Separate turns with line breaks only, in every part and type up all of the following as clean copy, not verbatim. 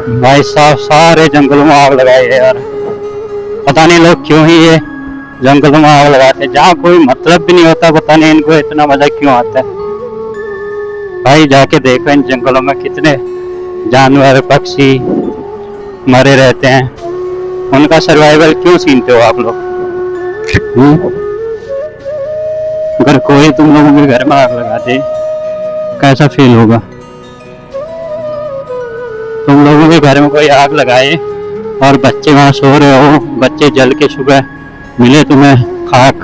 भाई साहब सारे जंगलों में आग लगाई है यार। पता नहीं लोग क्यों ही ये जंगलों में आग लगाते हैं, जहाँ कोई मतलब भी नहीं होता। पता नहीं इनको इतना मजा क्यों आता है। भाई जाके देखो इन जंगलों में कितने जानवर पक्षी मरे रहते हैं। उनका सर्वाइवल क्यों छीनते हो आप लोग? अगर कोई तुम लोगों के घर में आग लगा दे कैसा फील होगा? तुम लोगों के घर में कोई आग लगाए और बच्चे वहां सो रहे हो, बच्चे जल के सुबह मिले तुम्हें खाक,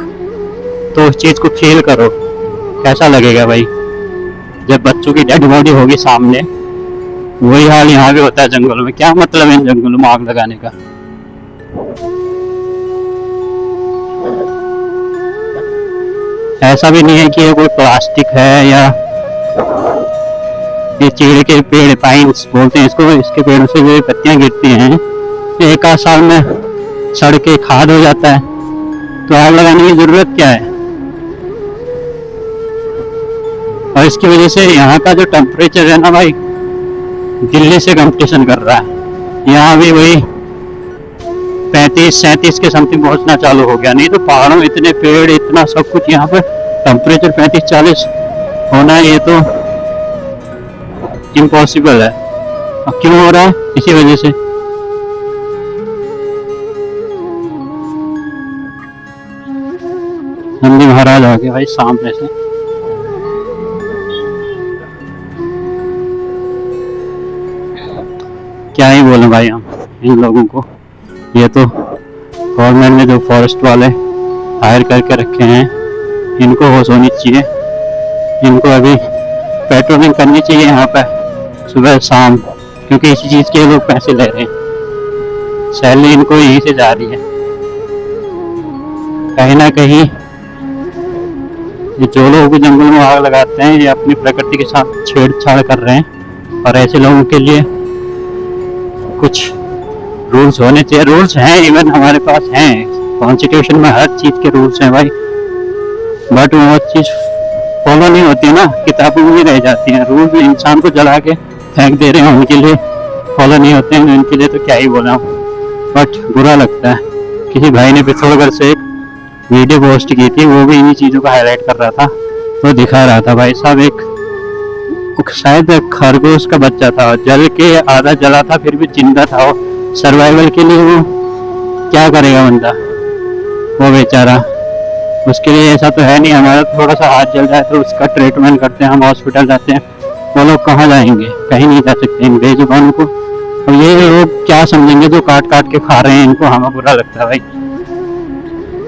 तो उस चीज को फील करो, कैसा लगेगा भाई? जब बच्चों की डेड बॉडी होगी सामने, वही हाल यहाँ भी होता है जंगलों में। क्या मतलब है इन जंगलों में आग लगाने का? ऐसा भी नहीं है कि ये कोई प्लास्टिक है या ये चीड़ के पेड़, पाइन्स बोलते हैं इसको, इसके पेड़ों से जो पत्तियां गिरती हैं एक आध साल में सड़ के खाद हो जाता है, तो आग लगाने की जरूरत क्या है? और इसकी वजह से यहाँ का जो टेम्परेचर है ना भाई, दिल्ली से कंपटीशन कर रहा है। यहाँ भी वही 35-37 के समथिंग पहुंचना चालू हो गया। नहीं तो पहाड़ों में इतने पेड़, इतना सब कुछ, यहाँ पर टेम्परेचर 35-40 होना ये तो इम्पॉसिबल है। अब क्यों हो रहा है? इसी वजह से। नंदी महाराज आ गए भाई सामने से। क्या ही बोले भाई हम इन लोगों को। ये तो गवर्नमेंट ने जो फॉरेस्ट वाले हायर करके रखे हैं, इनको होश होनी चाहिए। इनको अभी पेट्रोलिंग करनी चाहिए यहाँ पर सुबह शाम, क्योंकि इसी चीज के लोग पैसे ले रहे हैं। सैलरी इनको यहीं से जा रही है। कहीं ना कहीं ये जो लोग जंगल में आग लगाते हैं, ये अपनी प्रकृति के साथ छेड़छाड़ कर रहे हैं। और ऐसे लोगों के लिए कुछ रूल्स होने चाहिए। रूल्स हैं, इवन हमारे पास हैं, कॉन्स्टिट्यूशन में हर चीज के रूल्स हैं भाई, बट वो चीज फॉलो नहीं होती है ना, किताबों में रह जाती है। रूल्स इंसान को जला के फेंक दे रहे हैं, उनके लिए फॉलो नहीं होते हैं। इनके लिए तो क्या ही बोला हूँ, बट बुरा लगता है। किसी भाई ने पिथौरागढ़ से एक वीडियो पोस्ट की थी, वो भी इन्हीं चीजों का हाईलाइट कर रहा था। तो दिखा रहा था भाई साहब, एक शायद खरगोश का बच्चा था, जल के आधा जला था फिर भी जिंदा था। वो सर्वाइवल के लिए वो क्या करेगा बंदा, वो बेचारा। उसके लिए ऐसा तो है नहीं, हमारा थोड़ा सा हाथ जल जाए तो उसका ट्रीटमेंट करते हैं, हम हॉस्पिटल जाते हैं। वो लोग कहाँ जाएंगे? कहीं नहीं जा सकते इन बेजुबानों को। और ये लोग क्या समझेंगे जो काट काट के खा रहे हैं इनको? हमें बुरा लगता है भाई।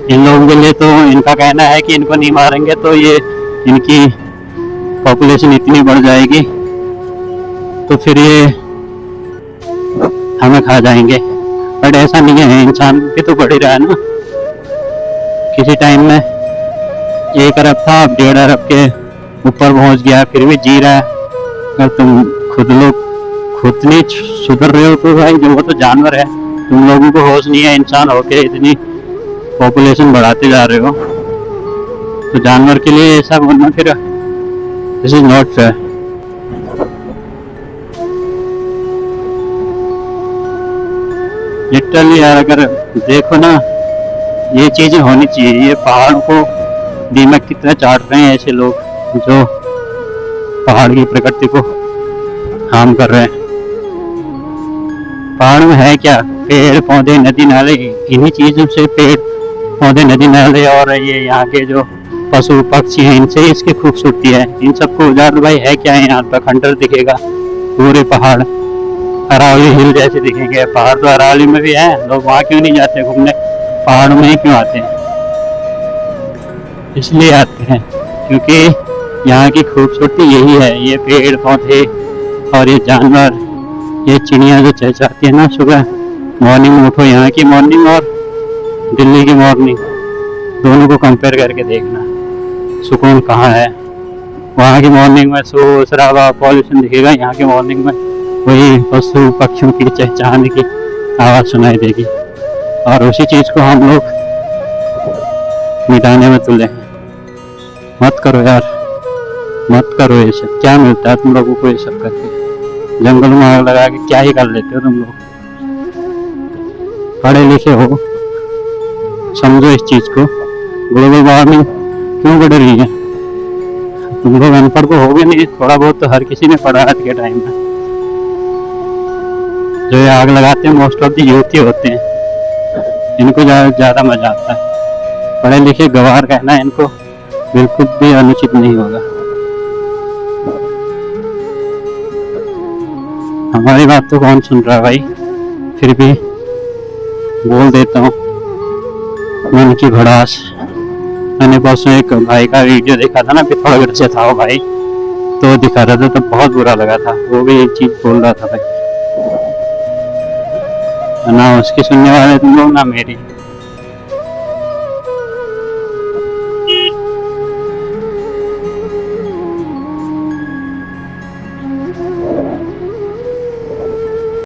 इन लोगों के लिए तो इनका कहना है कि इनको नहीं मारेंगे तो ये इनकी पॉपुलेशन इतनी बढ़ जाएगी तो फिर ये हमें खा जाएंगे। बट ऐसा नहीं है, इंसान भी तो बढ़ ही रहा है ना। किसी टाइम में 1 अरब था, अब 1.5 अरब के ऊपर पहुंच गया, फिर भी जी रहा है। अगर तुम खुद नहीं सुधर रहे हो तो भाई जो वो तो जानवर है। तुम लोगों को होश नहीं है, इंसान होके इतनी पॉपुलेशन बढ़ाते जा रहे हो, तो जानवर के लिए ऐसा बोलना फिर this is not fair. Literally यार, अगर देखो ना, ये चीजें होनी चाहिए। ये पहाड़ को दीमक की तरह चाट रहे हैं ऐसे लोग जो पहाड़ की प्रकृति को हार्म कर रहे हैं। पहाड़ में है क्या? पेड़ पौधे, नदी नाले, इन्हीं चीजों से पेड़ पौधे, नदी नाले और ये यहाँ के जो पशु पक्षी हैं, इनसे इसकी खूबसूरती है। इन सबको उजाड़ भाई है क्या है? यहाँ पर खंडर दिखेगा, पूरे पहाड़ अरावली हिल जैसे दिखेंगे। पहाड़ तो अरावली में भी है, लोग वहाँ क्यों नहीं जाते घूमने? पहाड़ों में ही क्यों आते हैं? इसलिए आते हैं क्योंकि यहाँ की खूबसूरती यही है। ये पेड़ पौधे और ये जानवर, ये चिड़िया जो चहचहाती है ना सुबह मॉर्निंग में उठो, यहाँ की मॉर्निंग और दिल्ली की मॉर्निंग दोनों को कंपेयर करके देखना, सुकून कहाँ है। वहाँ की मॉर्निंग में शोर शराबा पॉल्यूशन दिखेगा, यहाँ की मॉर्निंग में वही पशु पक्षियों की चहचहाने की आवाज़ सुनाई देगी। और उसी चीज़ को हम लोग मिटाने में तुले हैं। मत करो यार, मत करो ये सब। क्या मिलता है तुम लोगों को ये सब करके? जंगल में आग लगा के क्या ही कर लेते हो तुम लोग। पढ़े लिखे हो, समझो इस चीज को। ग्लोबल वार्मिंग क्यों बढ़ रही है? तुम लोग अनपढ़ तो हो गए नहीं, थोड़ा बहुत तो हर किसी ने पढ़ा आज के टाइम में। जो ये आग लगाते हैं मोस्ट ऑफ द यूथ ही होते हैं, इनको ज्यादा मजा आता है। पढ़े लिखे गवार कहना इनको बिल्कुल भी अनुचित नहीं होगा। हमारी बात तो कौन सुन रहा है भाई, फिर भी बोल देता हूँ मन की भड़ास। मैंने परसों एक भाई का वीडियो देखा था ना, पिथौरागढ़ से था वो भाई, तो दिखा रहा था तो बहुत बुरा लगा था। वो भी एक चीज बोल रहा था भाई, ना उसकी सुनने वाले तुम लोग ना मेरी।